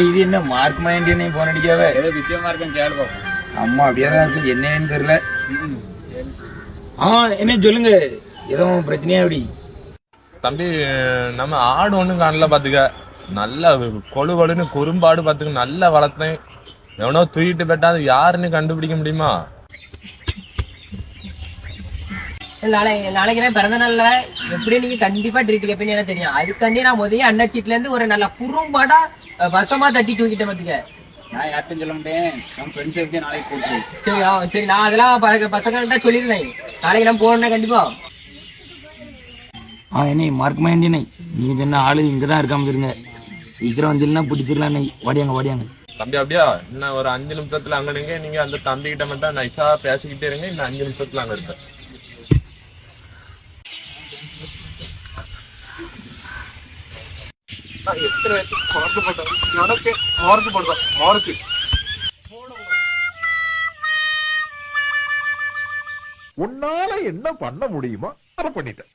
இது என்ன mark mind phone அடிக்காவே ஏதோ விஷயமா இருக்கேன் கேளு பாப்போம். அம்மா அப்படியேதான் இருக்கு, என்னன்னு தெரியல. என்ன சொல்லுங்க, ஏதோ பிரச்சனையா அப்படி? தம்பி, நம்ம ஆடு ஒண்ணும் காணல பாத்துக்க. நல்ல கொழு கொழுன்னு குறும்பாடு பாத்துக்க, நல்லா வளர்த்தேன். எவனோ தூக்கிட்டு போட்டா அது யாருன்னு கண்டுபிடிக்க முடியுமா? நாளைக்கு பிறந்த நாள்ல எப்படி நீங்க கண்டிப்பா ட்ரீட் கேப்பீங்கன்னு எனக்கு தெரியும். அதுக்காண்டி நான் முதல்ல அண்ணா சீட்ல இருந்து ஒரு நல்ல குறும்பாடா வசமா தட்டி தூக்கிட்டேன் பாத்துக்க. நான் யார்ட்டும் சொல்ல மாட்டேன், நம்ம ஃப்ரெண்ட்ஸ் எப்படி நாளைக்கு போட்டு. சரி, நான் அதெல்லாம் பசங்கள்ட்ட சொல்லிருந்தேன். நாளைக்கு நான் போறேன் கண்டிப்பா. என்ன மார்க் மைண்ட் நீங்க சொன்ன ஆளு இங்கதான் இருக்காம இருங்க, சீக்கிரம் வந்துடலாம் பிடிச்சிடலாம். வாடியாங்க. தம்பி அப்படியா, இன்னும் ஒரு 5 நிமிஷத்துல அங்க நிங்க. நீங்க அந்த தம்பி கிட்ட மட்டும் நைஸா பேசிக்கிட்டே இருங்க. இன்னும் 5 நிமிஷத்துல அங்க இருப்பேன். உன்னால என்ன பண்ண முடியுமோ அதை பண்ணிட்டேன்.